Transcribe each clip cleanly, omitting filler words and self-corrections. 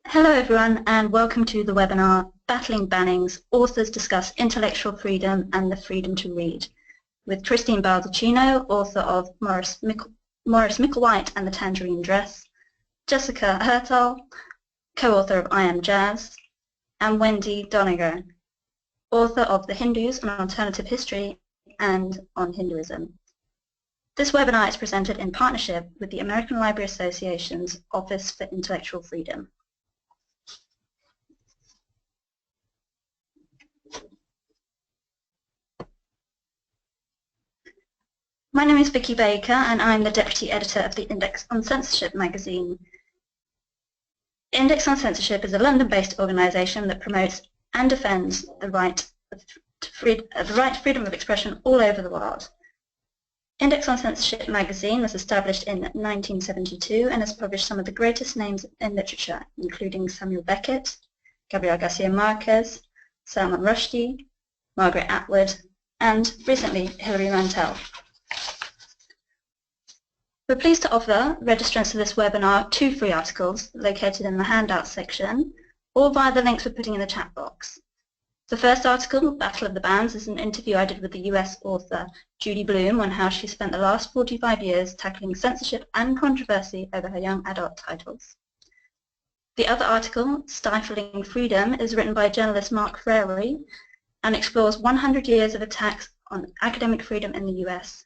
Hello everyone and welcome to the webinar Battling Bannings, Authors Discuss Intellectual Freedom and the Freedom to Read with Christine Baldacchino, author of Morris Micklewhite and the Tangerine Dress, Jessica Hertel, co-author of I Am Jazz, and Wendy Doniger, author of The Hindus, an Alternative History and on Hinduism. This webinar is presented in partnership with the American Library Association's Office for Intellectual Freedom. My name is Vicky Baker and I'm the Deputy Editor of the Index on Censorship magazine. Index on Censorship is a London-based organisation that promotes and defends the right to freedom of expression all over the world. Index on Censorship magazine was established in 1972 and has published some of the greatest names in literature, including Samuel Beckett, Gabriel Garcia Marquez, Salman Rushdie, Margaret Atwood, and recently Hilary Mantel. We're pleased to offer registrants to this webinar 2 free articles located in the handouts section or via the links we're putting in the chat box. The first article, Battle of the Bands, is an interview I did with the US author Judy Blume on how she spent the last 45 years tackling censorship and controversy over her young adult titles. The other article, Stifling Freedom, is written by journalist Mark Frary and explores 100 years of attacks on academic freedom in the US.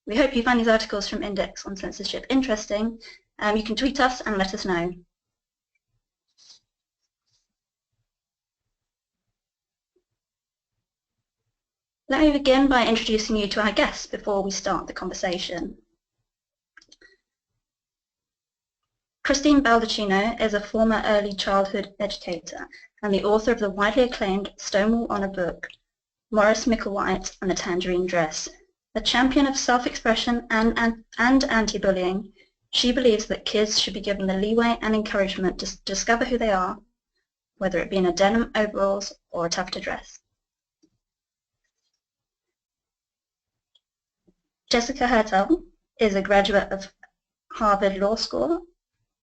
We hope you find these articles from Index on Censorship interesting. You can tweet us and let us know. Let me begin by introducing you to our guests before we start the conversation. Christine Baldacchino is a former early childhood educator and the author of the widely acclaimed Stonewall Honor book, Morris Micklewhite and the Tangerine Dress. A champion of self-expression and anti-bullying, she believes that kids should be given the leeway and encouragement to discover who they are, whether it be in a denim overalls or a taffeta dress. Jessica Hertel is a graduate of Harvard Law School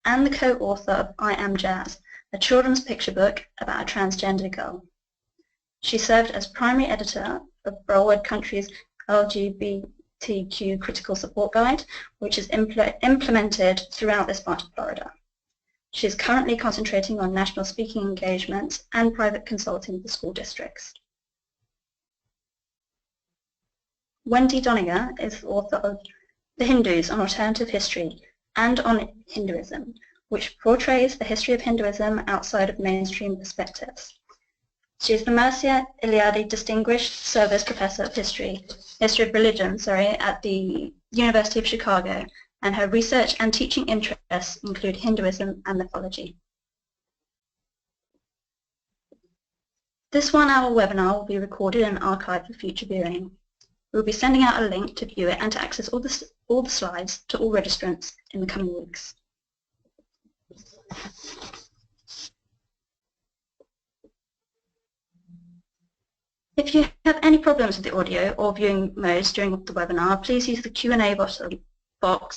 and the co-author of I Am Jazz, a children's picture book about a transgender girl. She served as primary editor of Broward Country's LGBTQ Critical Support Guide, which is implemented throughout this part of Florida. She is currently concentrating on national speaking engagements and private consulting for school districts. Wendy Doniger is the author of The Hindus, an Alternative History and on Hinduism, which portrays the history of Hinduism outside of mainstream perspectives. She is the Mircea Eliade Distinguished Service Professor of History of Religion, at the University of Chicago, and her research and teaching interests include Hinduism and mythology. This 1-hour webinar will be recorded and archived for future viewing. We'll be sending out a link to view it and to access all the slides to all registrants in the coming weeks. If you have any problems with the audio or viewing modes during the webinar, please use the Q&A box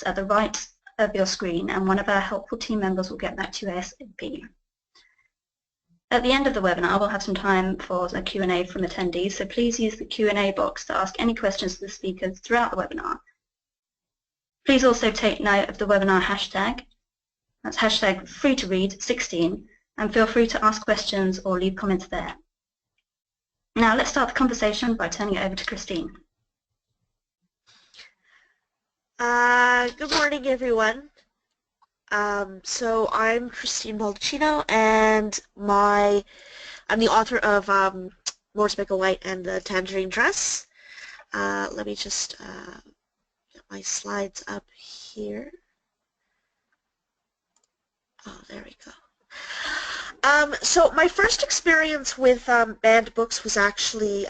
at the right of your screen and one of our helpful team members will get back to you ASAP. At the end of the webinar, we'll have some time for a Q&A from attendees, so please use the Q&A box to ask any questions to the speakers throughout the webinar. Please also take note of the webinar hashtag. That's hashtag #FreeToRead16, and feel free to ask questions or leave comments there. Now let's start the conversation by turning it over to Christine. Good morning, everyone. So I'm Christine Baldacchino, and I'm the author of Morris Micklewhite and the Tangerine Dress. Let me just get my slides up here. Oh, there we go. So my first experience with banned books was actually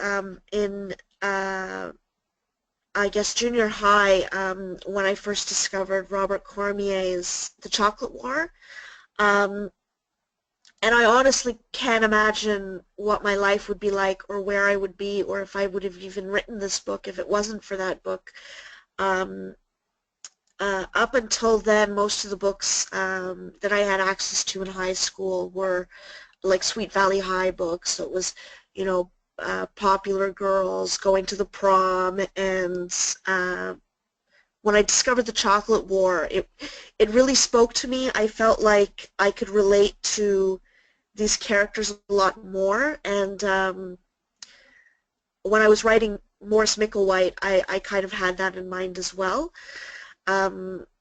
in, I guess, junior high when I first discovered Robert Cormier's The Chocolate War. And I honestly can't imagine what my life would be like or where I would be or if I would have even written this book if it wasn't for that book. Up until then, most of the books that I had access to in high school were like Sweet Valley High books. So it was, you know, Popular Girls, Going to the Prom, and when I discovered the Chocolate War, it really spoke to me. I felt like I could relate to these characters a lot more, and when I was writing Morris Micklewhite, I kind of had that in mind as well.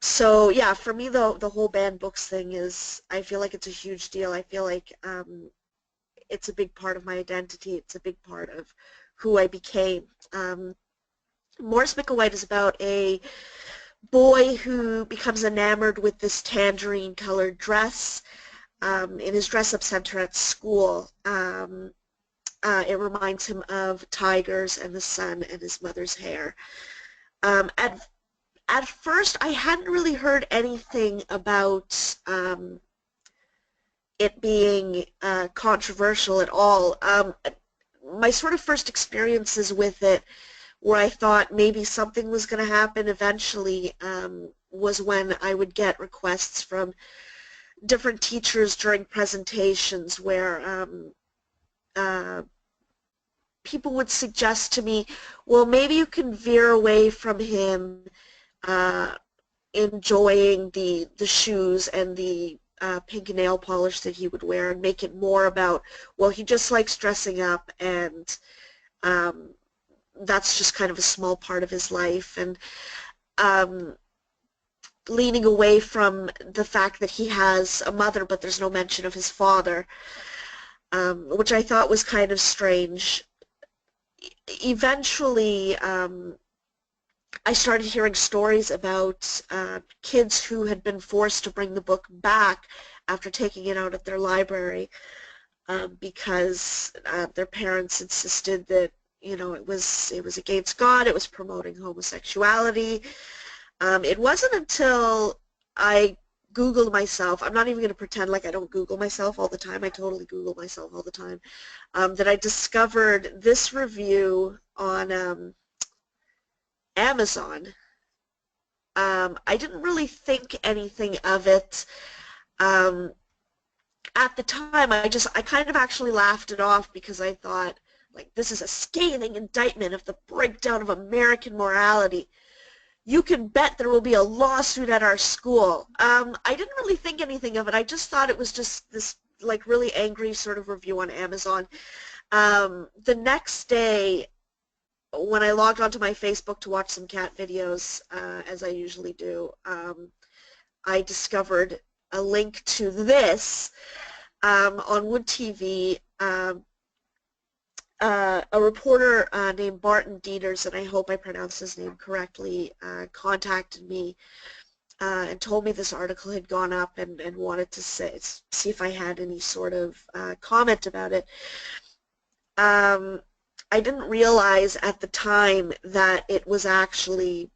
So yeah, for me the whole banned books thing is, I feel like it's a huge deal. I feel like it's a big part of my identity. It's a big part of who I became. Morris Micklewhite is about a boy who becomes enamored with this tangerine-colored dress in his dress-up center at school. It reminds him of tigers and the sun and his mother's hair. At first, I hadn't really heard anything about it being controversial at all. My sort of first experiences with it, where I thought maybe something was going to happen eventually, was when I would get requests from different teachers during presentations where people would suggest to me, well, maybe you can veer away from him enjoying the shoes and the pink nail polish that he would wear, and make it more about, well, he just likes dressing up, and that's just kind of a small part of his life, and leaning away from the fact that he has a mother but there's no mention of his father, which I thought was kind of strange. Eventually, I started hearing stories about kids who had been forced to bring the book back after taking it out of their library because their parents insisted that, you know, it was against God, it was promoting homosexuality. It wasn't until I Googled myself, I'm not even going to pretend like I don't Google myself all the time, I totally Google myself all the time, that I discovered this review on Amazon. I didn't really think anything of it. At the time, I kind of actually laughed it off because I thought, like, this is a scathing indictment of the breakdown of American morality. You can bet there will be a lawsuit at our school. I didn't really think anything of it. I just thought it was just this, like, really angry sort of review on Amazon. The next day, when I logged onto my Facebook to watch some cat videos, as I usually do, I discovered a link to this on Wood TV. A reporter named Barton Dieters, and I hope I pronounced his name correctly, contacted me and told me this article had gone up and wanted to see if I had any sort of comment about it. I didn't realize at the time that it was actually,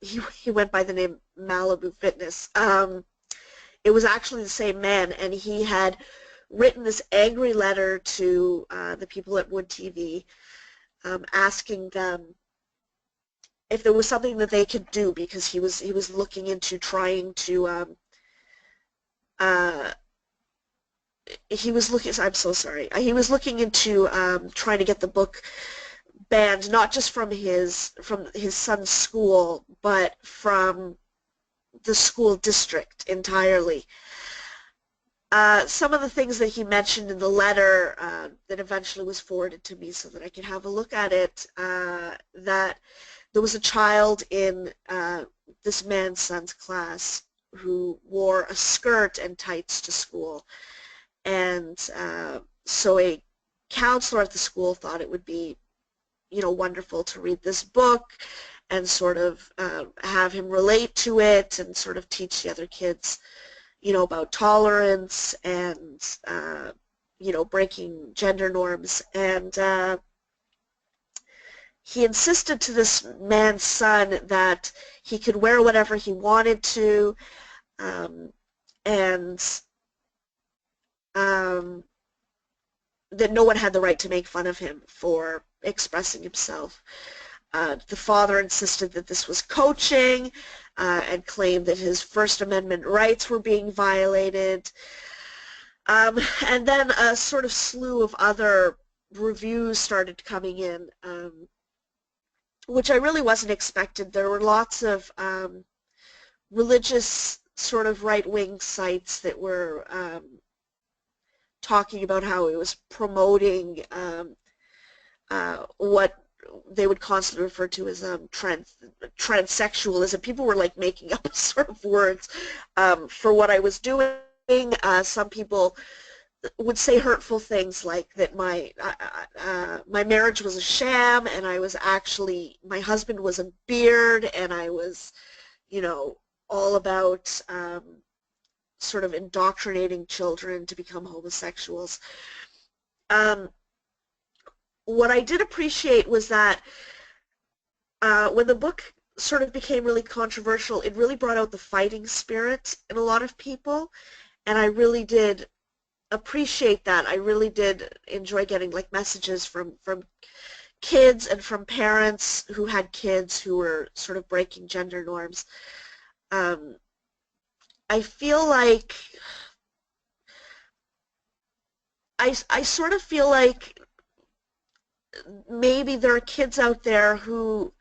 he went by the name Malibu Fitness. It was actually the same man, and he had written this angry letter to the people at Wood TV, asking them if there was something that they could do, because he was looking into trying to I'm so sorry. He was looking into trying to get the book banned, not just from his son's school, but from the school district entirely. Some of the things that he mentioned in the letter that eventually was forwarded to me so that I could have a look at it, that there was a child in this man's son's class who wore a skirt and tights to school. And so a counselor at the school thought it would be, you know, wonderful to read this book and sort of have him relate to it and sort of teach the other kids, you know, about tolerance and, you know, breaking gender norms. And he insisted to this man's son that he could wear whatever he wanted to, and that no one had the right to make fun of him for expressing himself. The father insisted that this was coaching, and claimed that his First Amendment rights were being violated. And then a sort of slew of other reviews started coming in, which I really wasn't expected. There were lots of religious sort of right-wing sites that were talking about how it was promoting what they would constantly refer to as transsexualism. People were like making up sort of words for what I was doing. Some people would say hurtful things like that my marriage was a sham, and I was actually, my husband was a beard, and I was, you know, all about sort of indoctrinating children to become homosexuals. What I did appreciate was that when the book sort of became really controversial, it really brought out the fighting spirit in a lot of people, and I really did appreciate that. I really did enjoy getting like messages from kids and from parents who had kids who were sort of breaking gender norms. I feel like I sort of feel like maybe there are kids out there who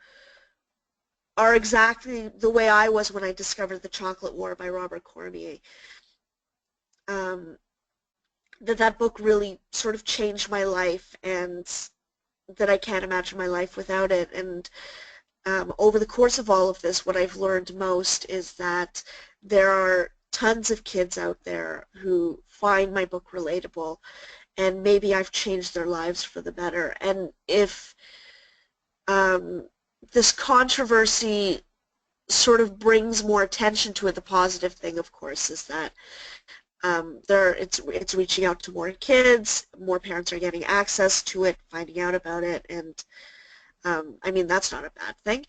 are exactly the way I was when I discovered The Chocolate War by Robert Cormier. That book really sort of changed my life, and that I can't imagine my life without it. And over the course of all of this, what I've learned most is that there are tons of kids out there who find my book relatable, and maybe I've changed their lives for the better. And if this controversy sort of brings more attention to it, the positive thing, of course, is that it's reaching out to more kids, more parents are getting access to it, finding out about it, and I mean, that's not a bad thing.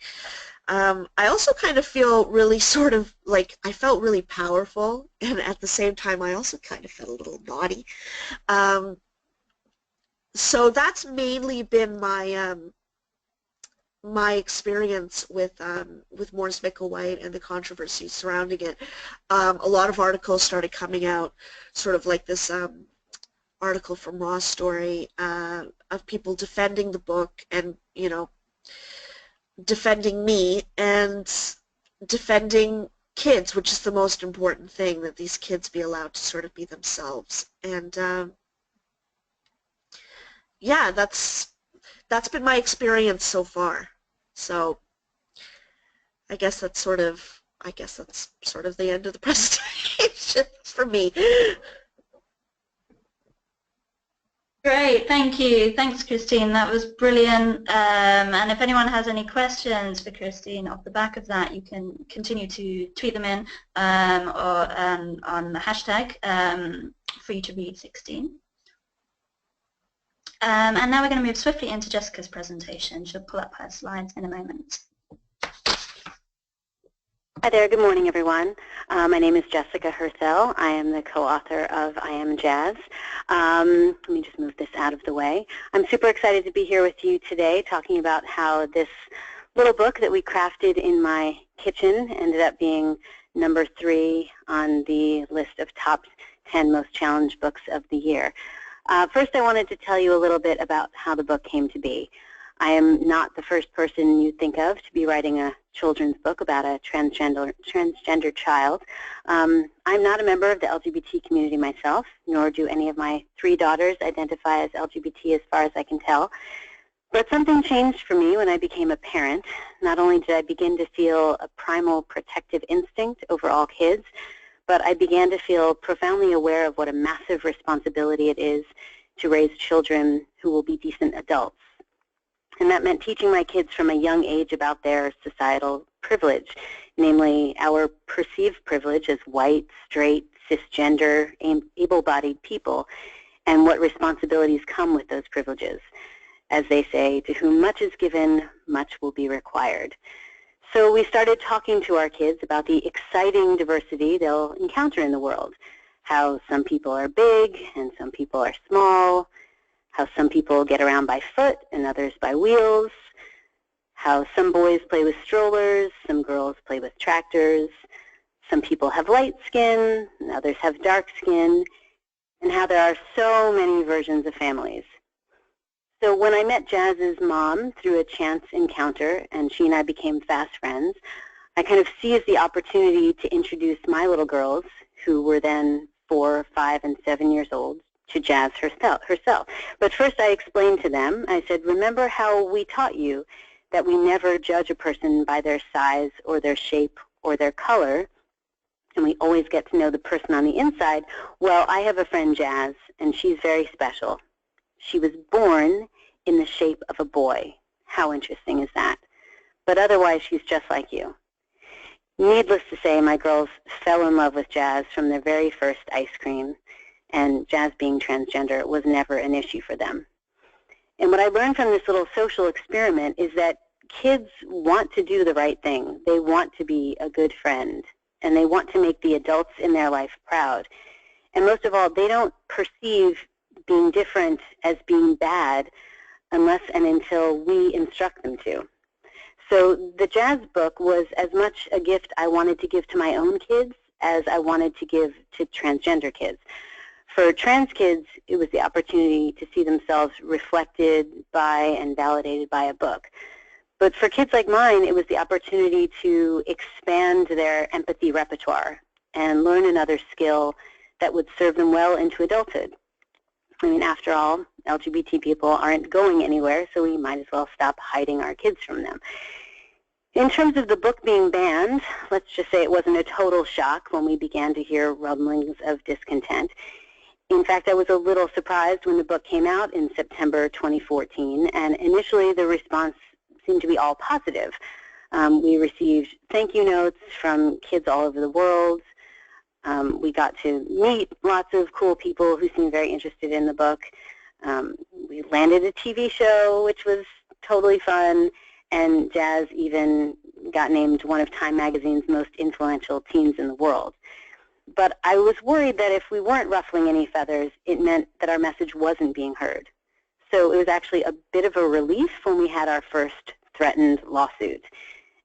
I also kind of feel really sort of like I felt really powerful, and at the same time I also kind of felt a little naughty. So that's mainly been my my experience with Morris Micklewhite and the controversy surrounding it. A lot of articles started coming out, sort of like this article from Raw Story of people defending the book and, you know, defending me and defending kids, which is the most important thing, that these kids be allowed to sort of be themselves. And yeah, that's been my experience so far. So I guess that's sort of the end of the presentation for me. Great, thank you. Thanks, Christine. That was brilliant. And if anyone has any questions for Christine off the back of that, you can continue to tweet them in or on the hashtag free to read 16. And now we're going to move swiftly into Jessica's presentation. She'll pull up her slides in a moment. Hi there, good morning everyone. My name is Jessica Herthel. I am the co-author of I Am Jazz. Let me just move this out of the way. I'm super excited to be here with you today talking about how this little book that we crafted in my kitchen ended up being number 3 on the list of top 10 most challenged books of the year. First, I wanted to tell you a little bit about how the book came to be. I am not the first person you think of to be writing a children's book about a transgender child. I'm not a member of the LGBT community myself, nor do any of my 3 daughters identify as LGBT as far as I can tell. But something changed for me when I became a parent. Not only did I begin to feel a primal protective instinct over all kids, but I began to feel profoundly aware of what a massive responsibility it is to raise children who will be decent adults. And that meant teaching my kids from a young age about their societal privilege, namely our perceived privilege as white, straight, cisgender, able-bodied people, and what responsibilities come with those privileges. As they say, to whom much is given, much will be required. So we started talking to our kids about the exciting diversity they'll encounter in the world, how some people are big and some people are small, how some people get around by foot and others by wheels, how some boys play with strollers, some girls play with tractors, some people have light skin, and others have dark skin, and how there are so many versions of families. So when I met Jazz's mom through a chance encounter, and she and I became fast friends, I kind of seized the opportunity to introduce my little girls, who were then 4, 5, and 7 years old, to Jazz herself. But first I explained to them, I said, remember how we taught you that we never judge a person by their size or their shape or their color, and we always get to know the person on the inside? Well, I have a friend, Jazz, and she's very special. She was born in the shape of a boy. How interesting is that? But otherwise, she's just like you. Needless to say, my girls fell in love with Jazz from their very first ice cream, and Jazz being transgender was never an issue for them. And what I learned from this little social experiment is that kids want to do the right thing. They want to be a good friend, and they want to make the adults in their life proud. And most of all, they don't perceive being different as being bad unless and until we instruct them to. So the Jazz book was as much a gift I wanted to give to my own kids as I wanted to give to transgender kids. For trans kids, it was the opportunity to see themselves reflected by and validated by a book. But for kids like mine, it was the opportunity to expand their empathy repertoire and learn another skill that would serve them well into adulthood. I mean, after all, LGBT people aren't going anywhere, so we might as well stop hiding our kids from them. In terms of the book being banned, let's just say it wasn't a total shock when we began to hear rumblings of discontent. In fact, I was a little surprised when the book came out in September 2014, and initially the response seemed to be all positive. We received thank you notes from kids all over the world. We got to meet lots of cool people who seemed very interested in the book. We landed a TV show, which was totally fun, and Jazz even got named one of Time Magazine's most influential teens in the world. But I was worried that if we weren't ruffling any feathers, it meant that our message wasn't being heard. So it was actually a bit of a relief when we had our first threatened lawsuit.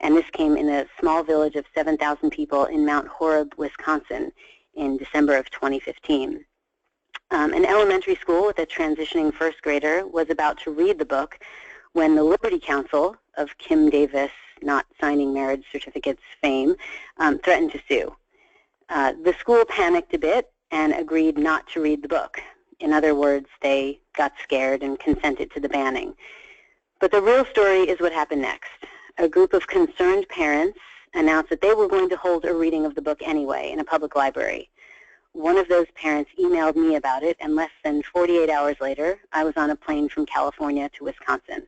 And this came in a small village of 7,000 people in Mount Horeb, Wisconsin in December of 2015. An elementary school with a transitioning first grader was about to read the book when the Liberty Counsel of Kim Davis not signing marriage certificates fame threatened to sue. The school panicked a bit and agreed not to read the book. In other words, they got scared and consented to the banning. But the real story is what happened next. A group of concerned parents announced that they were going to hold a reading of the book anyway in a public library. One of those parents emailed me about it, and less than 48 hours later, I was on a plane from California to Wisconsin.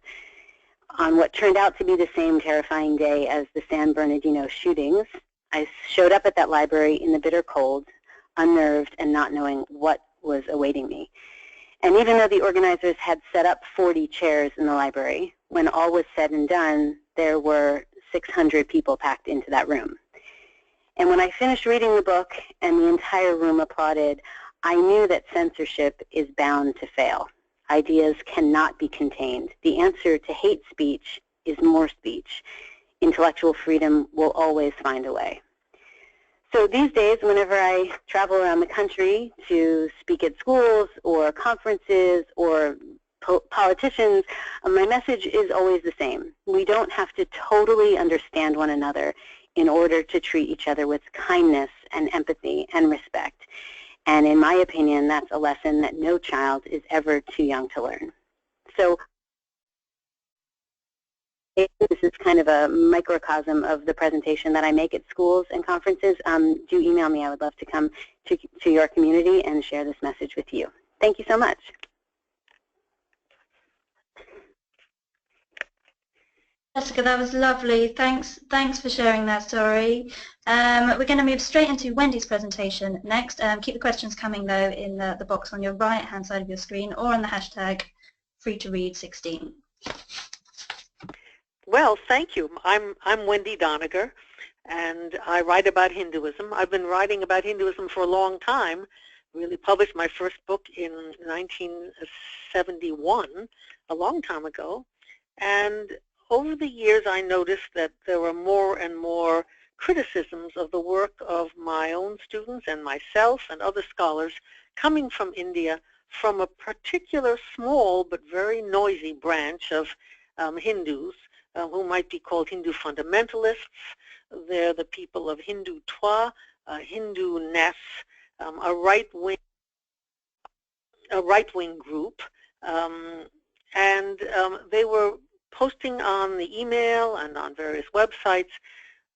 On what turned out to be the same terrifying day as the San Bernardino shootings, I showed up at that library in the bitter cold, unnerved and not knowing what was awaiting me. And even though the organizers had set up 40 chairs in the library, when all was said and done, there were 600 people packed into that room. And when I finished reading the book and the entire room applauded, I knew that censorship is bound to fail. Ideas cannot be contained. The answer to hate speech is more speech. Intellectual freedom will always find a way. So these days, whenever I travel around the country to speak at schools or conferences or politicians, my message is always the same. We don't have to totally understand one another in order to treat each other with kindness and empathy and respect. And in my opinion, that's a lesson that no child is ever too young to learn. So this is kind of a microcosm of the presentation that I make at schools and conferences. Do email me. I would love to come to your community and share this message with you. Thank you so much. Jessica, that was lovely. Thanks for sharing that story. We're going to move straight into Wendy's presentation next. Keep the questions coming though in the box on your right-hand side of your screen or on the hashtag #FreeToRead16. Well, thank you. I'm Wendy Doniger, and I write about Hinduism. I've been writing about Hinduism for a long time. Really published my first book in 1971, a long time ago. And over the years I noticed that there were more and more criticisms of the work of my own students and myself and other scholars coming from India, from a particular small but very noisy branch of Hindus who might be called Hindu fundamentalists. They're the people of Hindu Twa, Hindu-ness, a right-wing group, and they were posting on the email and on various websites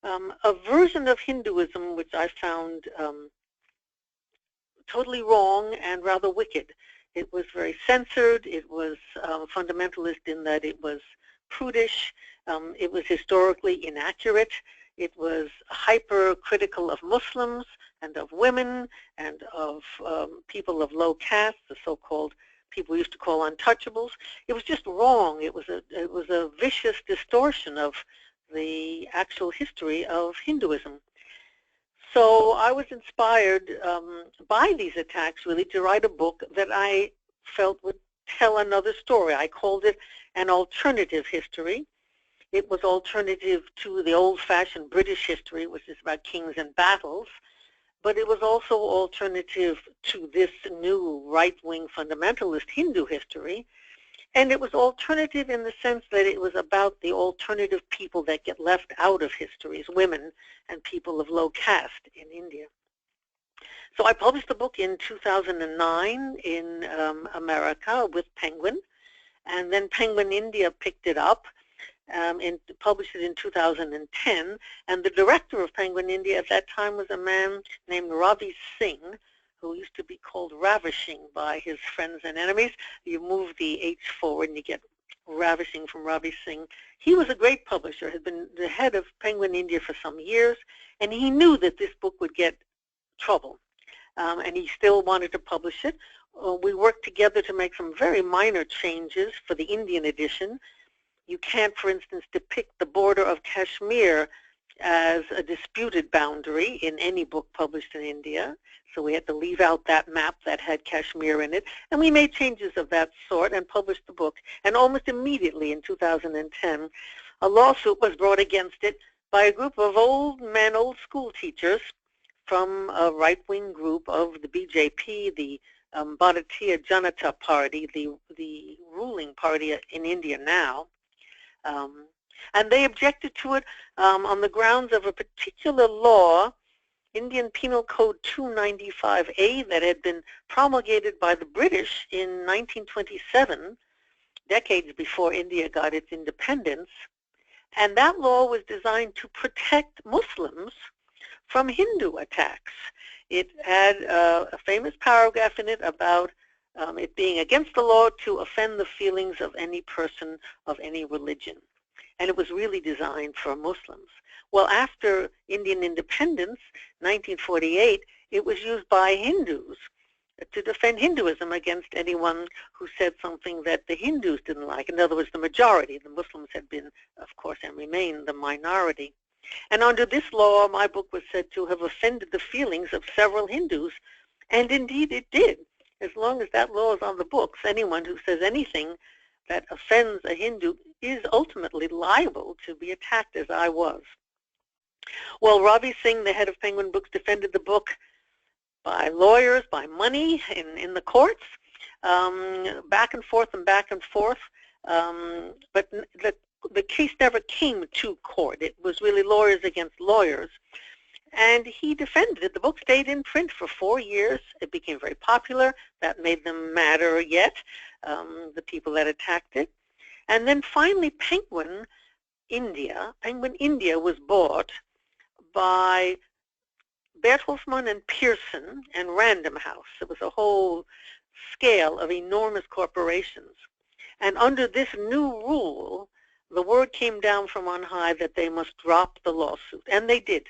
a version of Hinduism which I found totally wrong and rather wicked. It was very censored. It was fundamentalist in that it was prudish. It was historically inaccurate. It was hyper-critical of Muslims and of women and of people of low caste, the so-called people we used to call untouchables. It was just wrong. It was a vicious distortion of the actual history of Hinduism. So I was inspired by these attacks, really, to write a book that I felt would tell another story. I called it an alternative history. It was alternative to the old-fashioned British history, which is about kings and battles, but it was also alternative to this new right-wing fundamentalist Hindu history. And it was alternative in the sense that it was about the alternative people that get left out of histories, women and people of low caste in India. So I published the book in 2009 in America with Penguin, and then Penguin India picked it up and published it in 2010. And the director of Penguin India at that time was a man named Ravi Singh, who used to be called Ravishing by his friends and enemies. You move the H forward and you get Ravishing from Ravi Singh. He was a great publisher, had been the head of Penguin India for some years, and he knew that this book would get trouble, and he still wanted to publish it. We worked together to make some very minor changes for the Indian edition. You can't, for instance, depict the border of Kashmir as a disputed boundary in any book published in India. So we had to leave out that map that had Kashmir in it. And we made changes of that sort and published the book. And almost immediately in 2010, a lawsuit was brought against it by a group of old men, old school teachers from a right-wing group of the BJP, the Bharatiya Janata Party, the ruling party in India now. And they objected to it on the grounds of a particular law, Indian Penal Code 295A, that had been promulgated by the British in 1927, decades before India got its independence. And that law was designed to protect Muslims from Hindu attacks. It had a famous paragraph in it about it being against the law to offend the feelings of any person of any religion. And it was really designed for Muslims. Well, after Indian independence, 1948, it was used by Hindus to defend Hinduism against anyone who said something that the Hindus didn't like. In other words, the majority. The Muslims had been, of course, and remain the minority. And under this law, my book was said to have offended the feelings of several Hindus, and indeed it did. As long as that law is on the books, anyone who says anything that offends a Hindu is ultimately liable to be attacked, as I was. Well, Ravi Singh, the head of Penguin Books, defended the book by lawyers, by money, in the courts, back and forth and back and forth. But the case never came to court. It was really lawyers against lawyers. And he defended it. The book stayed in print for 4 years. It became very popular. That made them madder yet, the people that attacked it. And then finally, Penguin India was bought by Bertelsmann and Pearson and Random House. It was a whole scale of enormous corporations. And under this new rule, the word came down from on high that they must drop the lawsuit. And they did.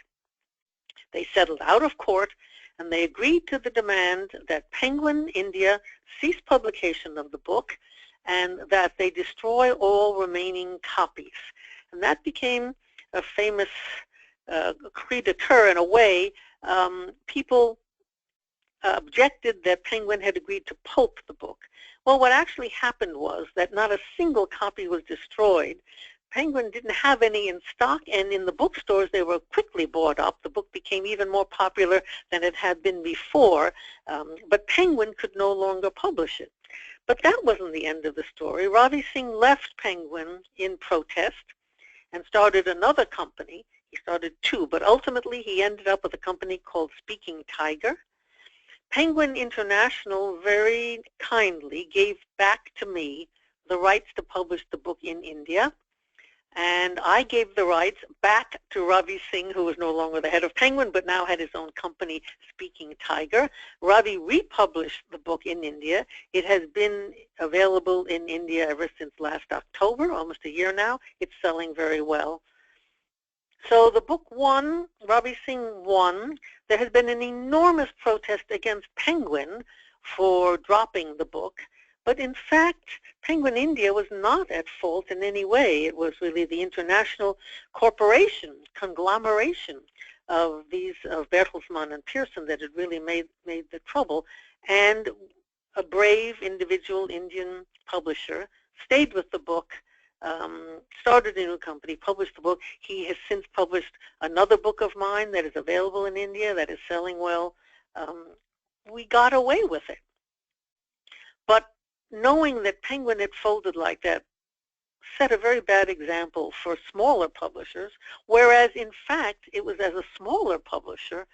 They settled out of court, and they agreed to the demand that Penguin India cease publication of the book and that they destroy all remaining copies. And that became a famous cri de coeur in a way. People objected that Penguin had agreed to pulp the book. Well, what actually happened was that not a single copy was destroyed. Penguin didn't have any in stock, and in the bookstores they were quickly bought up. The book became even more popular than it had been before, but Penguin could no longer publish it. But that wasn't the end of the story. Ravi Singh left Penguin in protest and started another company. He started two, but ultimately he ended up with a company called Speaking Tiger. Penguin International very kindly gave back to me the rights to publish the book in India, and I gave the rights back to Ravi Singh, who was no longer the head of Penguin, but now had his own company, Speaking Tiger. Ravi republished the book in India. It has been available in India ever since last October, almost a year now. It's selling very well. So the book won, Ravi Singh won. There has been an enormous protest against Penguin for dropping the book. But in fact, Penguin India was not at fault in any way. It was really the international corporation, conglomeration of these, of Bertelsmann and Pearson, that had really made the trouble. And a brave individual Indian publisher stayed with the book, started a new company, published the book. He has since published another book of mine that is available in India, that is selling well. We got away with it. But knowing that Penguin had folded like that set a very bad example for smaller publishers, whereas in fact it was as a smaller publisher,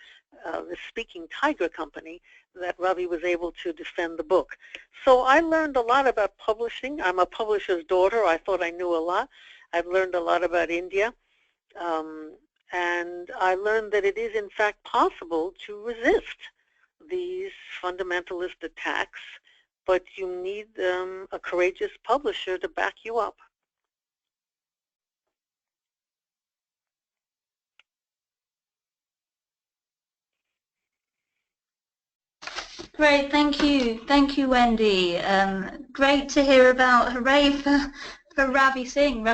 the Speaking Tiger company, that Ravi was able to defend the book. So I learned a lot about publishing. I'm a publisher's daughter. I thought I knew a lot. I've learned a lot about India. And I learned that it is in fact possible to resist these fundamentalist attacks, but you need a courageous publisher to back you up. Great, thank you. Thank you, Wendy. Great to hear about, hooray for Ravi Singh.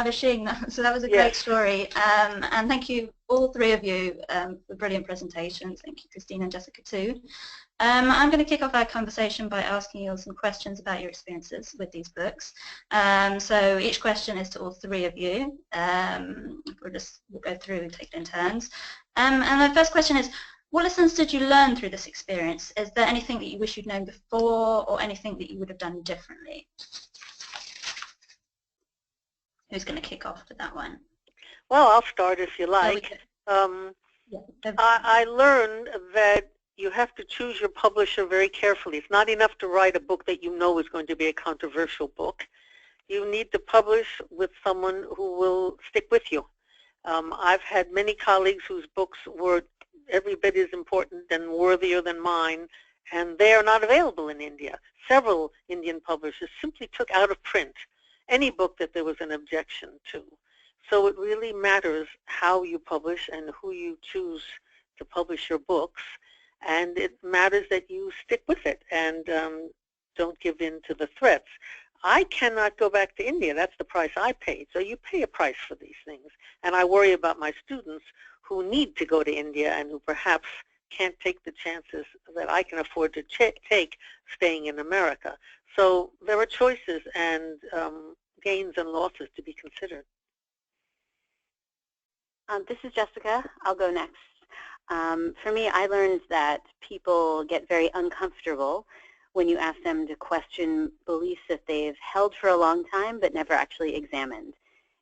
So that was a great story. And thank you, all three of you, for brilliant presentations. Thank you, Christine and Jessica, too. I'm going to kick off our conversation by asking you all some questions about your experiences with these books. So each question is to all three of you. We'll go through and take it in turns. And the first question is, what lessons did you learn through this experience? Is there anything that you wish you'd known before, or anything that you would have done differently? Who's going to kick off with that one? Well, I'll start if you like. I learned that you have to choose your publisher very carefully. It's not enough to write a book that you know is going to be a controversial book. You need to publish with someone who will stick with you. I've had many colleagues whose books were every bit as important and worthier than mine, and they are not available in India. Several Indian publishers simply took out of print any book that there was an objection to. So it really matters how you publish and who you choose to publish your books, and it matters that you stick with it and don't give in to the threats. I cannot go back to India. That's the price I paid. So you pay a price for these things, and I worry about my students who need to go to India and who perhaps can't take the chances that I can afford to take staying in America. So there are choices and gains and losses to be considered. This is Jessica. I'll go next. For me, I learned that people get very uncomfortable when you ask them to question beliefs that they've held for a long time but never actually examined.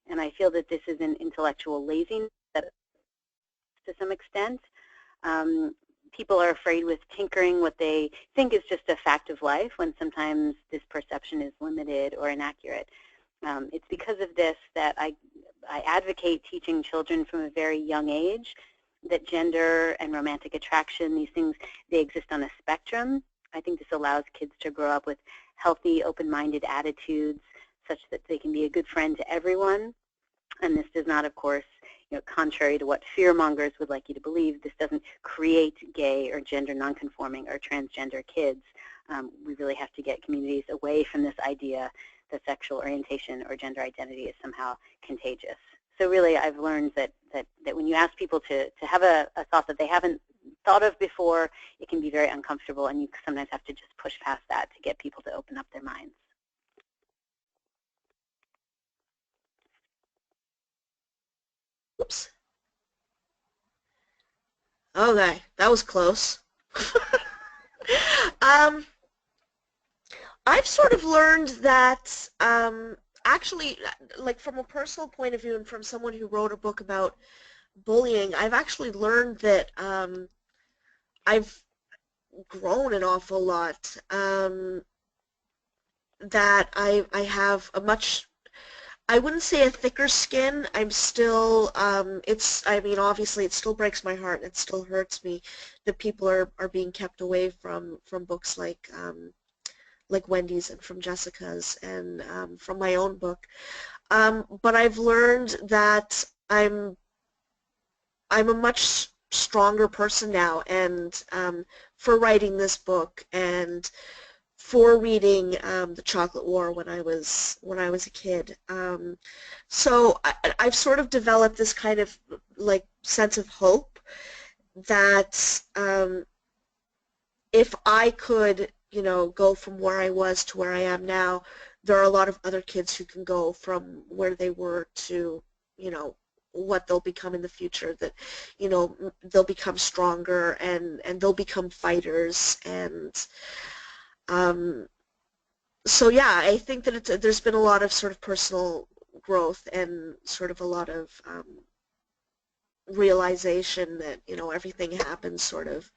And I feel that this is an intellectual laziness that, to some extent. People are afraid with tinkering what they think is just a fact of life, when sometimes this perception is limited or inaccurate. It's because of this that I advocate teaching children from a very young age that gender and romantic attraction, these things, they exist on a spectrum. I think this allows kids to grow up with healthy, open-minded attitudes such that they can be a good friend to everyone. And this does not, of course, contrary to what fear-mongers would like you to believe, this doesn't create gay or gender nonconforming or transgender kids. We really have to get communities away from this idea that sexual orientation or gender identity is somehow contagious. So really, I've learned that when you ask people to have a thought that they haven't thought of before, it can be very uncomfortable, and you sometimes have to just push past that to get people to open up their minds. Whoops. Okay, that was close. I've sort of learned that actually, like from a personal point of view and from someone who wrote a book about bullying, I've actually learned that I've grown an awful lot, that I have a much, I wouldn't say a thicker skin. I'm still, I mean, obviously it still breaks my heart and it still hurts me that people are being kept away from books like Wendy's and from Jessica's and from my own book. But I've learned that I'm a much stronger person now, and for writing this book and for reading The Chocolate War when I was a kid. So I've sort of developed this kind of like sense of hope that if I could, you know, go from where I was to where I am now, there are a lot of other kids who can go from where they were to, you know, what they'll become in the future, that, you know, they'll become stronger and they'll become fighters. And so yeah, I think that there's been a lot of sort of personal growth and sort of a lot of realization that, you know, everything happens sort of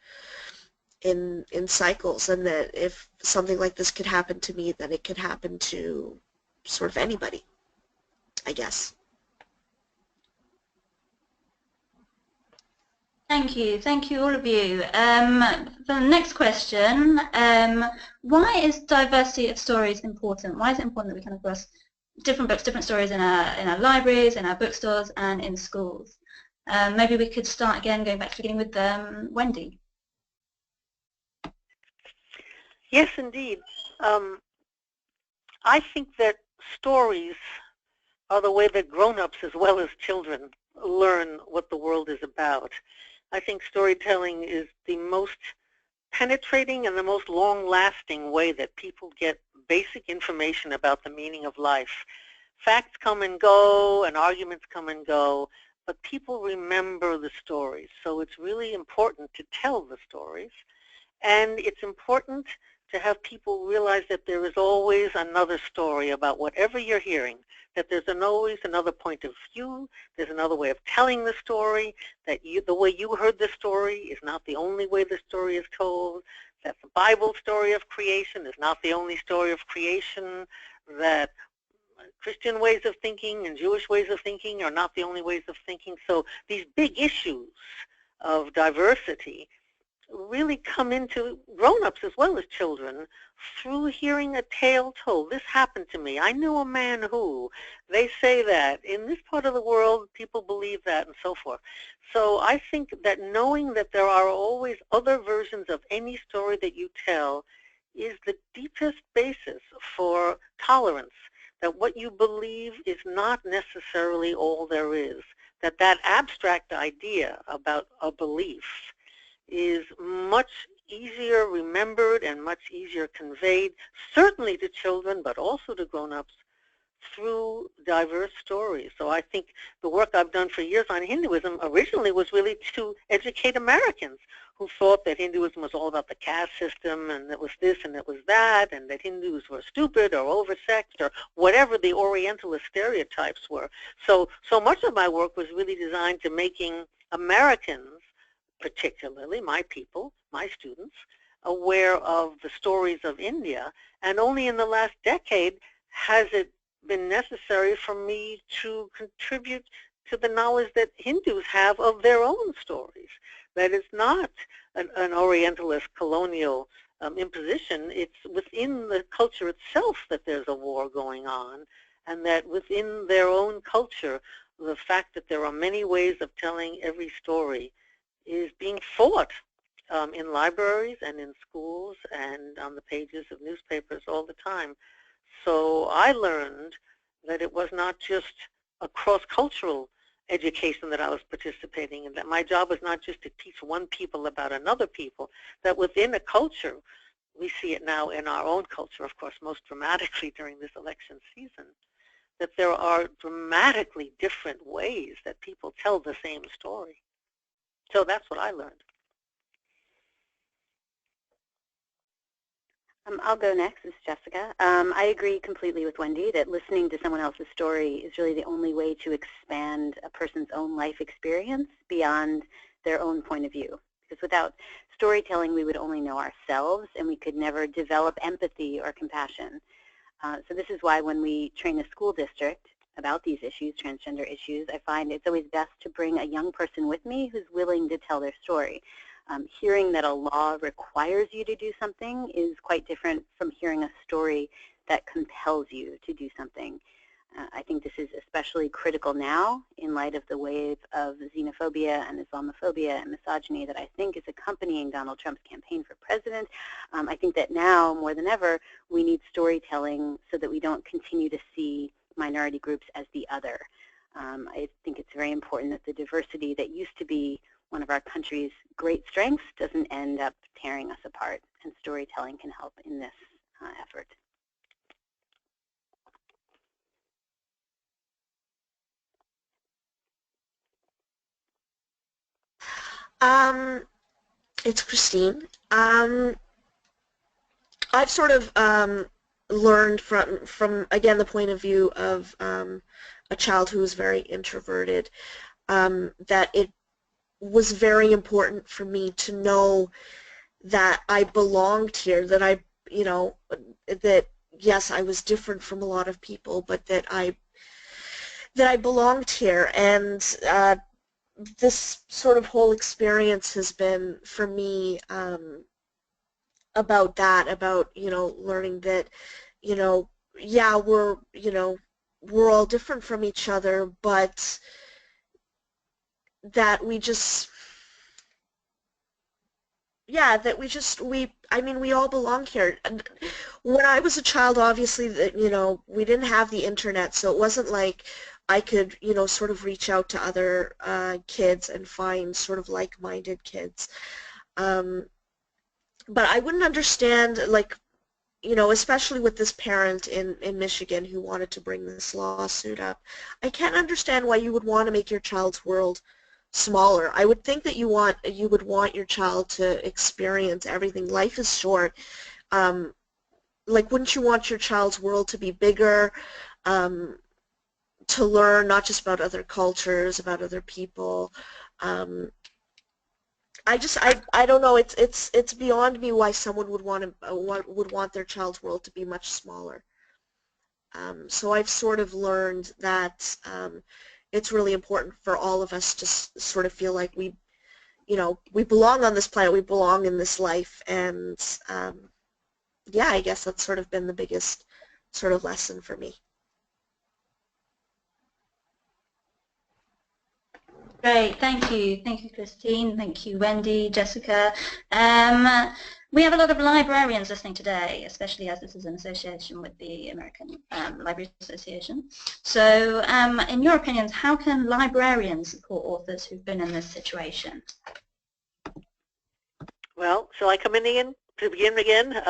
in cycles, and that if something like this could happen to me, then it could happen to sort of anybody, I guess. Thank you all of you. The next question, why is diversity of stories important? Why is it important that we come across different books, different stories in our libraries, in our bookstores, and in schools? Maybe we could start again, going back to the beginning with Wendy. Yes, indeed. I think that stories are the way that grown-ups as well as children learn what the world is about. I think storytelling is the most penetrating and the most long-lasting way that people get basic information about the meaning of life. Facts come and go and arguments come and go, but people remember the stories. So it's really important to tell the stories, and it's important to have people realize that there is always another story about whatever you're hearing, that there's always another point of view, there's another way of telling the story, that the way you heard the story is not the only way the story is told, that the Bible story of creation is not the only story of creation, that Christian ways of thinking and Jewish ways of thinking are not the only ways of thinking. So these big issues of diversity really come into grown-ups as well as children through hearing a tale told. This happened to me. I knew a man who, they say that. In this part of the world, people believe that, and so forth. So I think that knowing that there are always other versions of any story that you tell is the deepest basis for tolerance, that what you believe is not necessarily all there is, that abstract idea about a belief is much easier remembered and much easier conveyed, certainly to children, but also to grown-ups, through diverse stories. So I think the work I've done for years on Hinduism originally was really to educate Americans who thought that Hinduism was all about the caste system, and it was this and it was that, and that Hindus were stupid or oversexed or whatever the Orientalist stereotypes were. So much of my work was really designed to making Americans, particularly my people, my students, aware of the stories of India. And only in the last decade has it been necessary for me to contribute to the knowledge that Hindus have of their own stories. That it's not an Orientalist colonial imposition. It's within the culture itself that there's a war going on, and that within their own culture, the fact that there are many ways of telling every story is being fought in libraries and in schools and on the pages of newspapers all the time. So I learned that it was not just a cross-cultural education that I was participating in, that my job was not just to teach one people about another people, that within a culture, we see it now in our own culture, of course, most dramatically during this election season, that there are dramatically different ways that people tell the same story. So that's what I learned. I'll go next. This is Jessica. I agree completely with Wendy that listening to someone else's story is really the only way to expand a person's own life experience beyond their own point of view. Because without storytelling, we would only know ourselves, and we could never develop empathy or compassion. So this is why when we train a school district about these issues, transgender issues, I find it's always best to bring a young person with me who's willing to tell their story. Hearing that a law requires you to do something is quite different from hearing a story that compels you to do something. I think this is especially critical now in light of the wave of xenophobia and Islamophobia and misogyny that I think is accompanying Donald Trump's campaign for president. I think that now, more than ever, we need storytelling so that we don't continue to see minority groups as the other. I think it's very important that the diversity that used to be one of our country's great strengths doesn't end up tearing us apart, and storytelling can help in this effort. It's Christine. I've sort of learned from again the point of view of a child who was very introverted, that it was very important for me to know that I belonged here, that I, you know, that yes, I was different from a lot of people, but that I belonged here. And this sort of whole experience has been, for me, about that, about, you know, learning that, you know, yeah, we're all different from each other, but that we just, yeah, that I mean, we all belong here. And when I was a child, obviously, you know, we didn't have the internet, so it wasn't like I could, you know, sort of reach out to other kids and find sort of like-minded kids. But I wouldn't understand, like, you know, especially with this parent in Michigan who wanted to bring this lawsuit up. I can't understand why you would want to make your child's world smaller. I would think that you would want your child to experience everything. Life is short. Like, wouldn't you want your child's world to be bigger, to learn not just about other cultures, about other people? I don't know. It's beyond me why someone would want their child's world to be much smaller. So I've sort of learned that it's really important for all of us to sort of feel like we, you know, we belong on this planet, we belong in this life, and yeah, I guess that's sort of been the biggest sort of lesson for me. Great, thank you. Thank you, Christine. Thank you, Wendy, Jessica. We have a lot of librarians listening today, especially as this is an association with the American Library Association. So in your opinions, how can librarians support authors who've been in this situation? Well, shall I come in to begin again?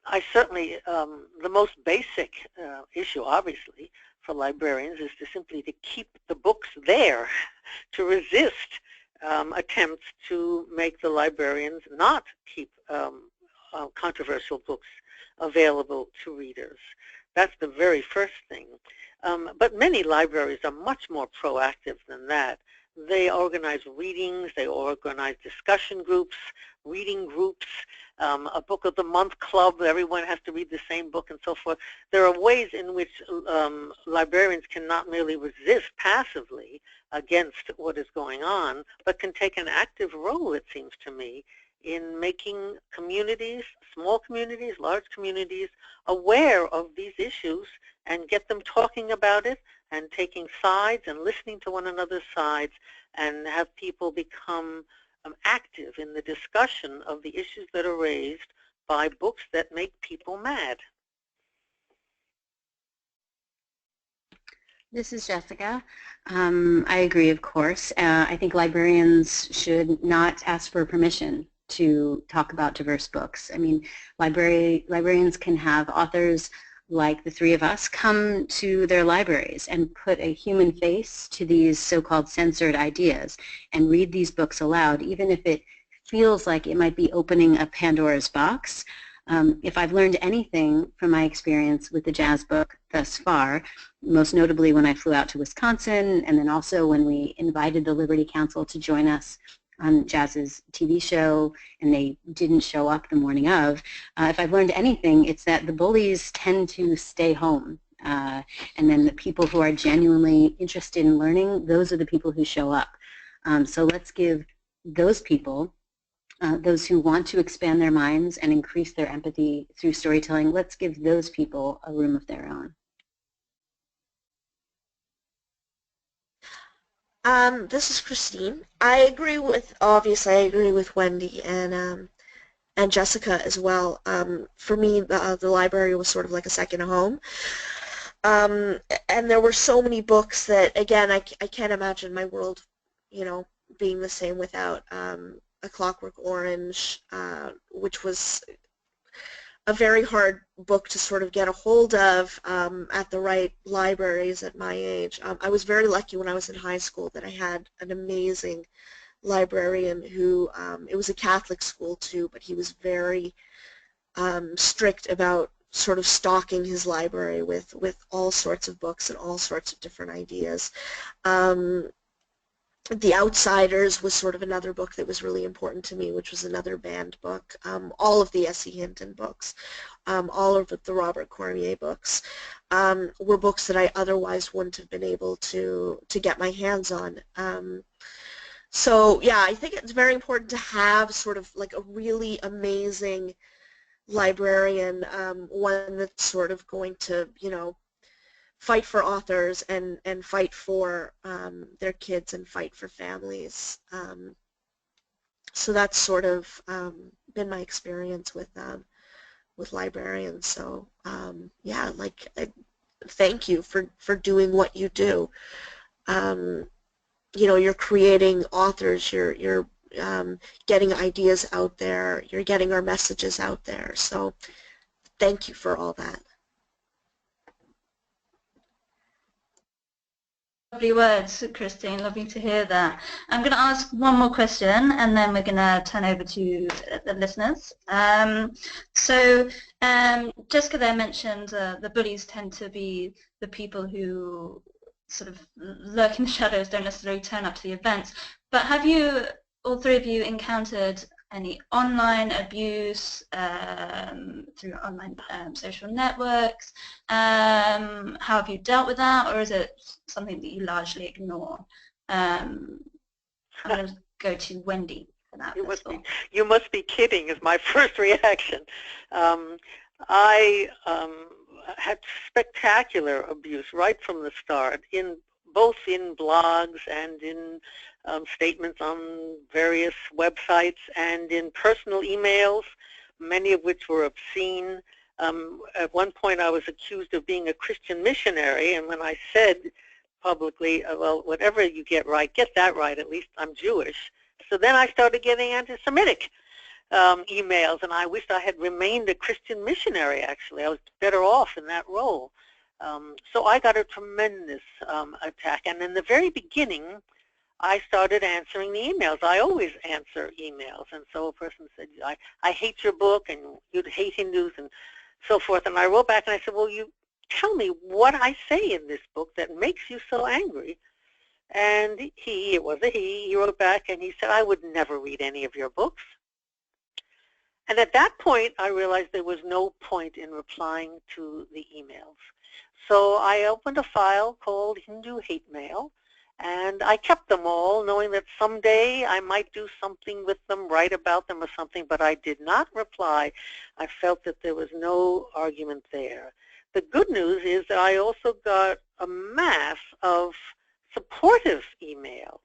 I certainly, the most basic issue, obviously, for librarians is to keep the books there, to resist attempts to make the librarians not keep controversial books available to readers. That's the very first thing. But many libraries are much more proactive than that. They organize readings, they organize discussion groups, reading groups, a book of the month club, everyone has to read the same book and so forth. There are ways in which librarians can not merely resist passively against what is going on, but can take an active role, it seems to me, in making communities, small communities, large communities, aware of these issues and get them talking about it and taking sides and listening to one another's sides, and have people become active in the discussion of the issues that are raised by books that make people mad. This is Jessica. I agree, of course. I think librarians should not ask for permission to talk about diverse books. I mean, librarians can have authors like the three of us, come to their libraries and put a human face to these so-called censored ideas and read these books aloud, even if it feels like it might be opening a Pandora's box. If I've learned anything from my experience with the jazz book thus far, most notably when I flew out to Wisconsin, and then also when we invited the Liberty Council to join us on Jazz's TV show, and they didn't show up the morning of, if I've learned anything, it's that the bullies tend to stay home. And then the people who are genuinely interested in learning, those are the people who show up. So let's give those people, those who want to expand their minds and increase their empathy through storytelling, let's give those people a room of their own. This is Christine. Obviously I agree with Wendy and Jessica as well. For me, the library was sort of like a second home. And there were so many books that, again, I can't imagine my world, being the same without A Clockwork Orange, which was a very hard book to sort of get a hold of at the right libraries at my age. I was very lucky when I was in high school that I had an amazing librarian who, it was a Catholic school too, but he was very strict about sort of stocking his library with all sorts of books and all sorts of different ideas. The Outsiders was sort of another book that was really important to me, which was another banned book. All of the S.E. Hinton books, all of the Robert Cormier books were books that I otherwise wouldn't have been able to get my hands on. So yeah, I think it's very important to have sort of like a really amazing librarian, one that's sort of going to, fight for authors and fight for their kids and fight for families. So that's sort of been my experience with librarians. So yeah, thank you for doing what you do. You're creating authors. You're getting ideas out there. You're getting our messages out there. So thank you for all that. Lovely words, Christine. Lovely to hear that. I'm going to ask one more question, and then we're going to turn over to the listeners. Jessica there mentioned the bullies tend to be the people who sort of lurk in the shadows, don't necessarily turn up to the events. But have you, all three of you, encountered any online abuse through online social networks? How have you dealt with that, or is it something that you largely ignore? I'm going to go to Wendy for that. You must be kidding is my first reaction. I had spectacular abuse right from the start, both in blogs and in statements on various websites and in personal emails, many of which were obscene. At one point I was accused of being a Christian missionary, and when I said publicly, well, whatever you get right, get that right, at least I'm Jewish. So then I started getting anti-Semitic emails, and I wished I had remained a Christian missionary, actually. I was better off in that role. So I got a tremendous attack, and in the very beginning, I started answering the emails. I always answer emails, and so a person said, I hate your book, and you hate Hindus, and so forth. And I wrote back, and I said, well, you tell me what I say in this book that makes you so angry. And he wrote back, and he said, I would never read any of your books. And at that point, I realized there was no point in replying to the emails. So I opened a file called Hindu Hate Mail, and I kept them all, knowing that someday I might do something with them, write about them or something, but I did not reply. I felt that there was no argument there. The good news is that I also got a mass of supportive emails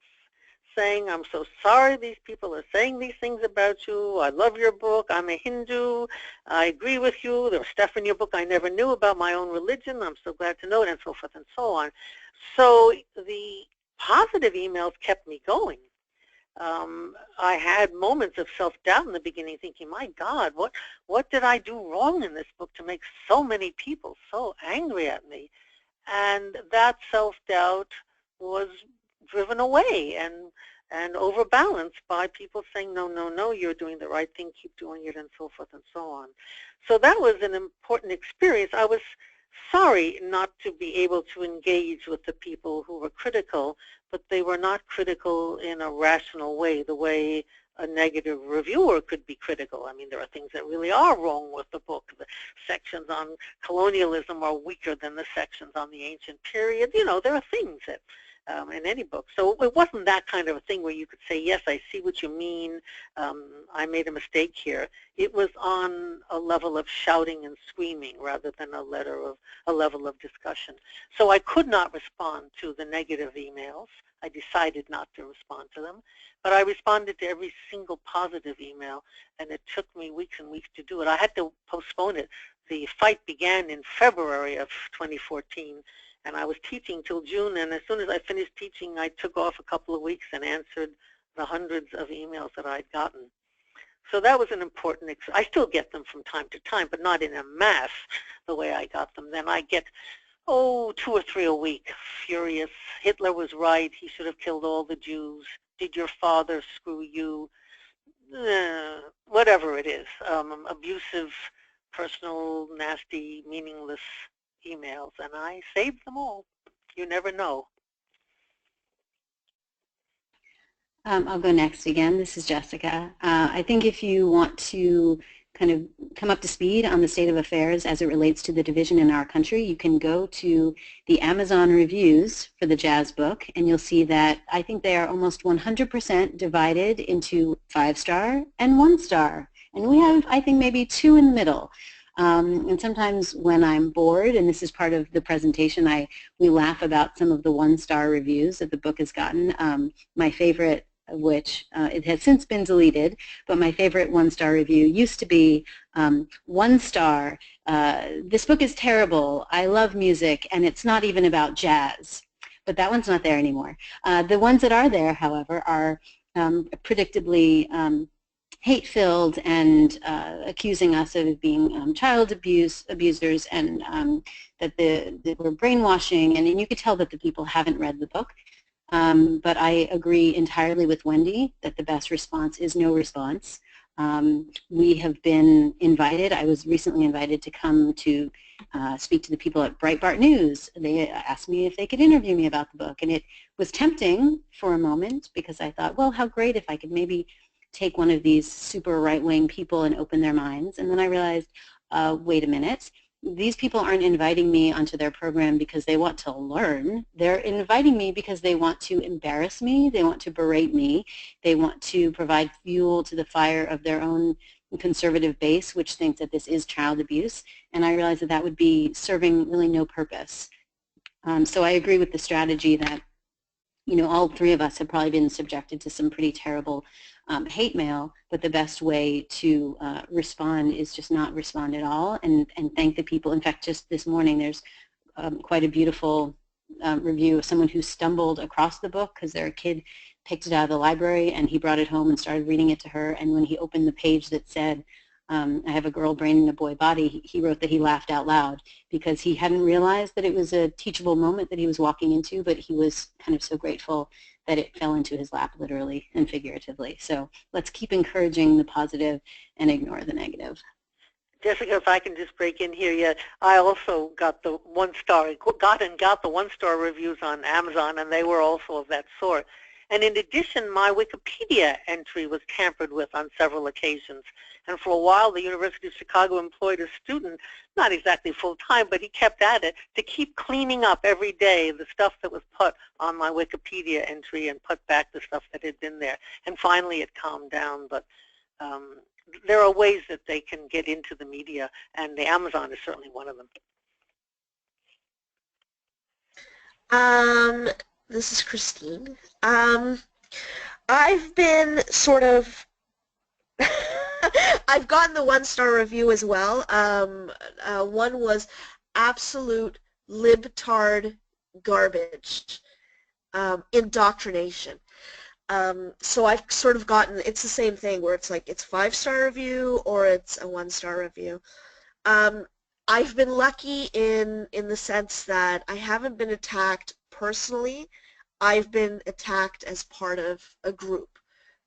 saying, I'm so sorry these people are saying these things about you. I love your book. I'm a Hindu. I agree with you. There was stuff in your book I never knew about my own religion. I'm so glad to know it, and so forth and so on. So the positive emails kept me going. I had moments of self-doubt in the beginning, thinking, my God, what did I do wrong in this book to make so many people so angry at me? And that self-doubt was driven away and overbalanced by people saying, no, no, no, you're doing the right thing, keep doing it, and so forth and so on. So that was an important experience. I was sorry not to be able to engage with the people who were critical, but they were not critical in a rational way, the way a negative reviewer could be critical. I mean, there are things that really are wrong with the book. The sections on colonialism are weaker than the sections on the ancient period. You know, there are things that in any book. So it wasn't that kind of a thing where you could say, yes, I see what you mean, I made a mistake here. It was on a level of shouting and screaming rather than a level of discussion. So I could not respond to the negative emails. I decided not to respond to them, but I responded to every single positive email, and it took me weeks and weeks to do it. I had to postpone it. The fight began in February of 2014, and I was teaching till June, and as soon as I finished teaching, I took off a couple of weeks and answered the hundreds of emails that I'd gotten. So that was an important, I still get them from time to time, but not in a mass the way I got them then. I get, 2 or 3 a week, furious, Hitler was right, he should have killed all the Jews, did your father screw you, whatever it is, abusive, personal, nasty, meaningless emails, and I saved them all. You never know. I'll go next again. This is Jessica. I think if you want to kind of come up to speed on the state of affairs as it relates to the division in our country, you can go to the Amazon reviews for the Jazz book, and you'll see that I think they are almost 100% divided into 5-star and 1-star. And we have, I think, maybe 2 in the middle. And sometimes when I'm bored, and this is part of the presentation, we laugh about some of the 1-star reviews that the book has gotten. My favorite of which it has since been deleted, but my favorite 1-star review used to be 1 star, this book is terrible, I love music, and it's not even about jazz. But that one's not there anymore. The ones that are there, however, are predictably hate-filled and accusing us of being child abusers, and that we're brainwashing, and you could tell that the people haven't read the book. But I agree entirely with Wendy that the best response is no response. We have been invited, I was recently invited to come to speak to the people at Breitbart News. They asked me if they could interview me about the book, and it was tempting for a moment because I thought, well, how great if I could maybe take one of these super right-wing people and open their minds. And then I realized, wait a minute, these people aren't inviting me onto their program because they want to learn. They're inviting me because they want to embarrass me, they want to berate me, they want to provide fuel to the fire of their own conservative base, which thinks that this is child abuse. And I realized that that would be serving really no purpose. So I agree with the strategy that, you know, all 3 of us have probably been subjected to some pretty terrible hate mail, but the best way to respond is just not respond at all and thank the people. In fact, just this morning there's quite a beautiful review of someone who stumbled across the book because their kid picked it out of the library and he brought it home and started reading it to her, and when he opened the page that said, I have a girl brain in a boy body, he wrote that he laughed out loud because he hadn't realized that it was a teachable moment that he was walking into, but he was kind of so grateful that it fell into his lap literally and figuratively. So let's keep encouraging the positive and ignore the negative. Jessica, if I can just break in here, yeah, I also got the 1-star, got the 1-star reviews on Amazon, and they were also of that sort. And in addition, my Wikipedia entry was tampered with on several occasions. And for a while, the University of Chicago employed a student, not exactly full-time, but he kept at it, to keep cleaning up every day the stuff that was put on my Wikipedia entry and put back the stuff that had been there. And finally, it calmed down. But there are ways that they can get into the media, and the Amazon is certainly one of them. This is Christine. I've been sort of I've gotten the 1-star review as well. One was absolute libtard garbage, indoctrination. So I've sort of gotten, it's the same thing where it's like it's 5-star review or it's a 1-star review. I've been lucky in the sense that I haven't been attacked personally. I've been attacked as part of a group.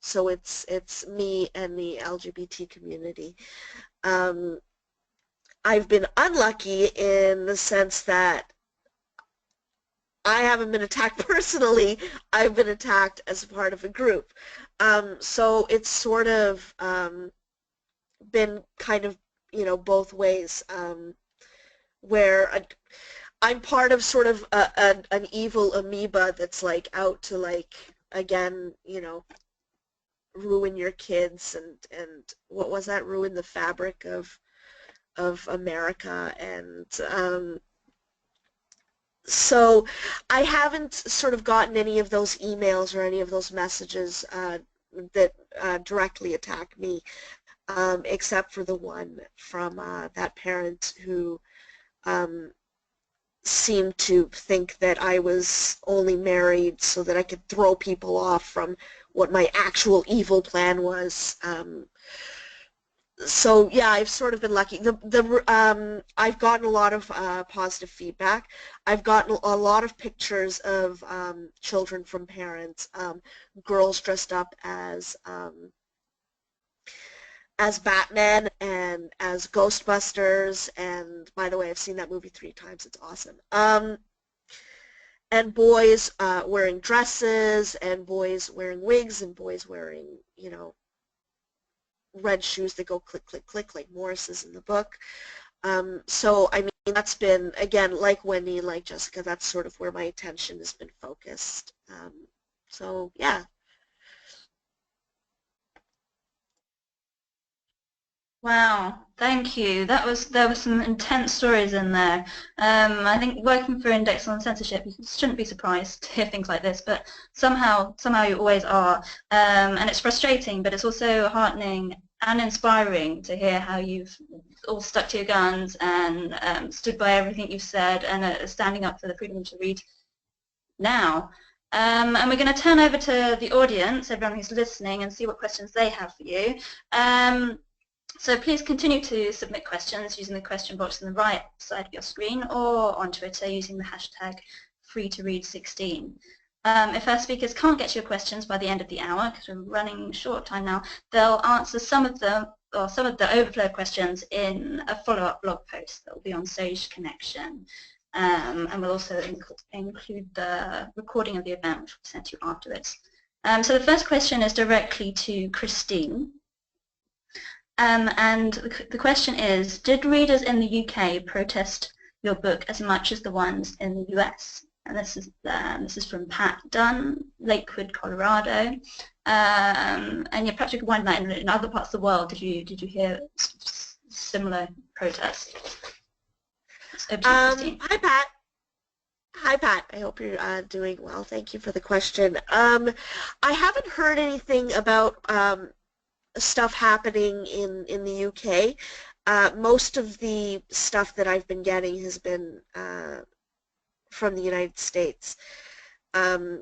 So it's me and the LGBT community. I've been unlucky in the sense that I haven't been attacked personally. I've been attacked as part of a group. So it's sort of been kind of, you know, both ways, where I'm part of sort of an evil amoeba that's like out to, like, again, you know, ruin your kids and what was that, ruin the fabric of America. And so I haven't sort of gotten any of those emails or any of those messages that directly attack me, except for the one from that parent who seemed to think that I was only married so that I could throw people off from what my actual evil plan was. So yeah, I've sort of been lucky. I've gotten a lot of positive feedback. I've gotten a lot of pictures of children from parents, girls dressed up as Batman and as Ghostbusters, and by the way, I've seen that movie 3 times. It's awesome. And boys wearing dresses, and boys wearing wigs, and boys wearing, you know, red shoes that go click, click, click, like Morris's in the book. So, I mean, that's been, again, like Wendy and like Jessica, that's sort of where my attention has been focused. So, yeah. Wow, thank you. There were some intense stories in there. I think working for Index on Censorship, you shouldn't be surprised to hear things like this, but somehow you always are. And it's frustrating, but it's also heartening and inspiring to hear how you've all stuck to your guns and stood by everything you've said and are standing up for the freedom to read now. And we're going to turn over to the audience, everyone who's listening, and see what questions they have for you. So please continue to submit questions using the question box on the right side of your screen or on Twitter using the hashtag #FreeToRead16. If our speakers can't get to your questions by the end of the hour, because we're running short of time now, they'll answer some of the overflow questions in a follow-up blog post that will be on Sage Connection. And we'll also include the recording of the event, which we'll send to you afterwards. So the first question is directly to Christine. And the question is, did readers in the UK protest your book as much as the ones in the US? And this is from Pat Dunn, Lakewood, Colorado. And yeah, perhaps you could wind that in other parts of the world. Did you hear similar protests? Hi, Pat. Hi, Pat. I hope you're doing well. Thank you for the question. I haven't heard anything about stuff happening in the UK. Most of the stuff that I've been getting has been from the United States. I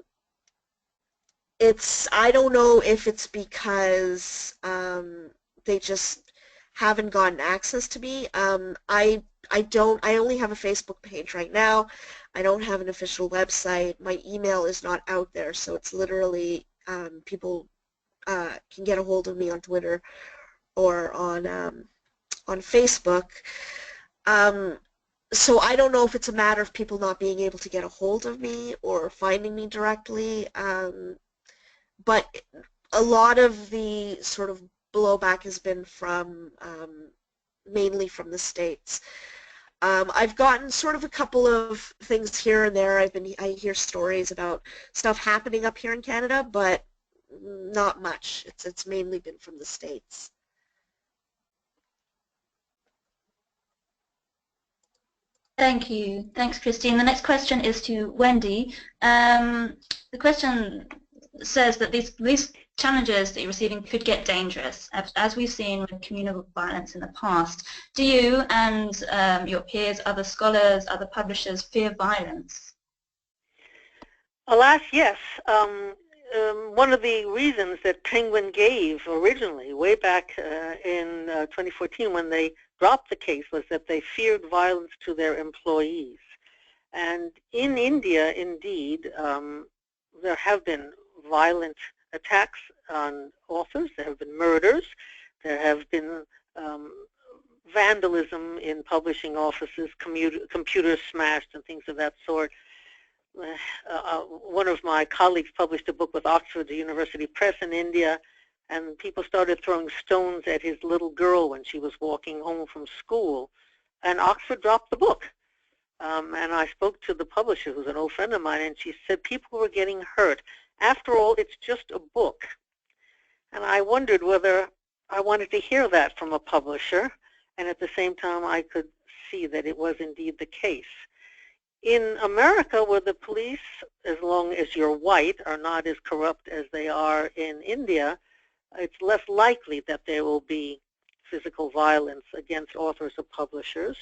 don't know if it's because they just haven't gotten access to me. I only have a Facebook page right now. I don't have an official website. My email is not out there, so it's literally people can get a hold of me on Twitter or on Facebook. So I don't know if it's a matter of people not being able to get a hold of me or finding me directly, but a lot of the sort of blowback has been from mainly from the States. I've gotten sort of a couple of things here and there. I hear stories about stuff happening up here in Canada, but not much. It's mainly been from the States. Thank you. Thanks, Christine. The next question is to Wendy. The question says that these challenges that you're receiving could get dangerous, as we've seen with communal violence in the past. Do you and your peers, other scholars, other publishers fear violence? Alas, yes. one of the reasons that Penguin gave originally, way back in 2014 when they dropped the case, was that they feared violence to their employees. And in India, indeed, there have been violent attacks on authors. There have been murders. There have been vandalism in publishing offices, computers smashed, and things of that sort. One of my colleagues published a book with Oxford University Press in India, and people started throwing stones at his little girl when she was walking home from school, and Oxford dropped the book. And I spoke to the publisher, who's an old friend of mine, and she said people were getting hurt. After all, it's just a book. And I wondered whether I wanted to hear that from a publisher, and at the same time I could see that it was indeed the case. In America, where the police, as long as you're white, are not as corrupt as they are in India, it's less likely that there will be physical violence against authors or publishers.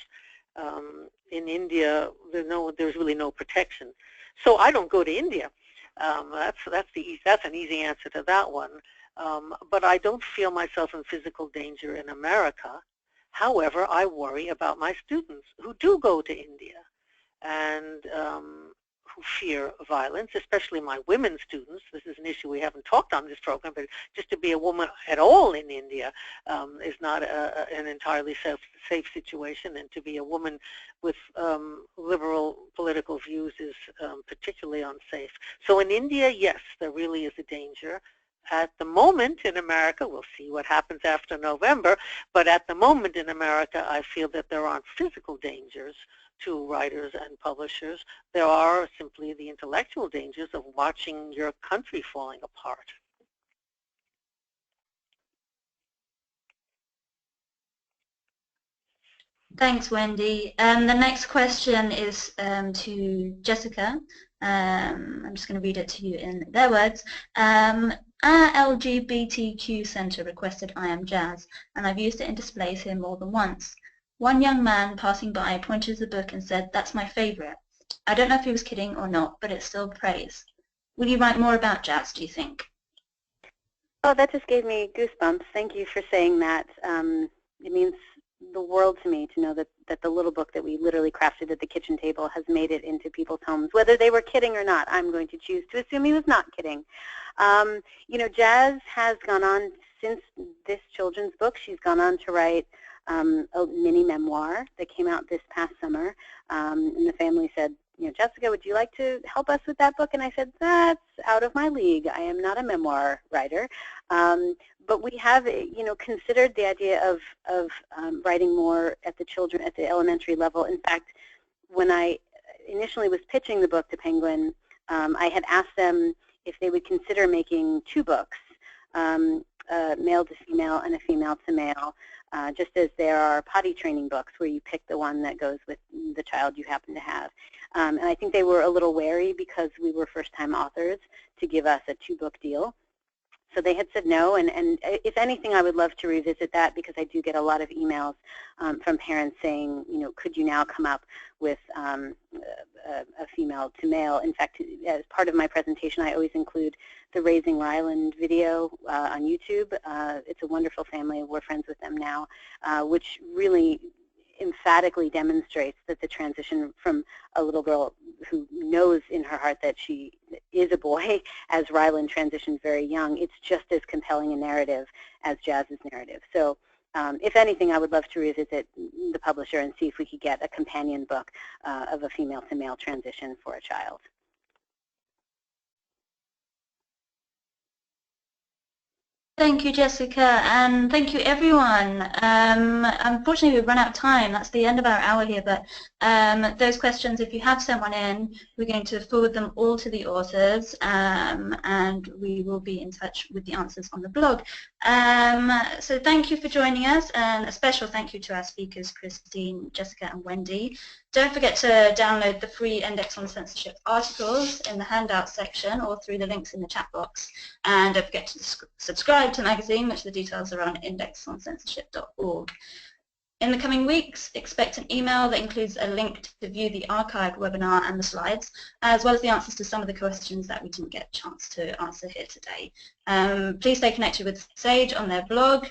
In India, there's really no protection. So I don't go to India. That's an easy answer to that one. But I don't feel myself in physical danger in America. However, I worry about my students who do go to India and who fear violence, especially my women students. This is an issue we haven't talked on this program, but just to be a woman at all in India is not an entirely safe situation, and to be a woman with liberal political views is particularly unsafe. So in India, yes, there really is a danger. At the moment in America, we'll see what happens after November, but at the moment in America, I feel that there aren't physical dangers to writers and publishers. There are simply the intellectual dangers of watching your country falling apart. Thanks, Wendy. The next question is to Jessica. I'm just going to read it to you in their words. Our LGBTQ Centre requested I Am Jazz, and I've used it in displays here more than once. One young man passing by pointed to the book and said, "That's my favourite." I don't know if he was kidding or not, but it's still praise. Will you write more about jazz, do you think? Oh, that just gave me goosebumps. Thank you for saying that. It means the world to me to know that the little book that we literally crafted at the kitchen table has made it into people's homes. Whether they were kidding or not, I'm going to choose to assume he was not kidding. You know, Jazz has gone on, since this children's book, she's gone on to write a mini memoir that came out this past summer. And the family said, you know, Jessica, would you like to help us with that book? And I said, that's out of my league. I am not a memoir writer. But we have, you know, considered the idea of writing more at the elementary level. In fact, when I initially was pitching the book to Penguin, I had asked them if they would consider making 2 books, a male to female and a female to male, just as there are potty training books where you pick the one that goes with the child you happen to have. And I think they were a little wary because we were first-time authors to give us a 2-book deal. So they had said no, and if anything, I would love to revisit that because I do get a lot of emails from parents saying, you know, could you now come up with a female to male? In fact, as part of my presentation, I always include the Raising Ryland video on YouTube. It's a wonderful family. We're friends with them now, which really emphatically demonstrates that the transition from a little girl who knows in her heart that she is a boy, as Ryland transitioned very young, it's just as compelling a narrative as Jazz's narrative. So if anything, I would love to revisit the publisher and see if we could get a companion book of a female to male transition for a child. Thank you, Jessica, and thank you, everyone. Unfortunately, we've run out of time. That's the end of our hour here, but those questions, if you have sent one in, we're going to forward them all to the authors, and we will be in touch with the answers on the blog. So thank you for joining us, and a special thank you to our speakers, Christine, Jessica, and Wendy. Don't forget to download the free Index on Censorship articles in the handout section or through the links in the chat box. And don't forget to subscribe to the magazine, which the details are on indexoncensorship.org. In the coming weeks, expect an email that includes a link to view the archived webinar and the slides, as well as the answers to some of the questions that we didn't get a chance to answer here today. Please stay connected with Sage on their blog.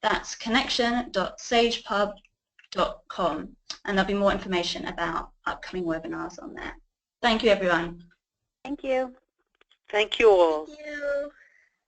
That's connection.sagepub.com, and there'll be more information about upcoming webinars on there. Thank you, everyone. Thank you. Thank you all. Thank you.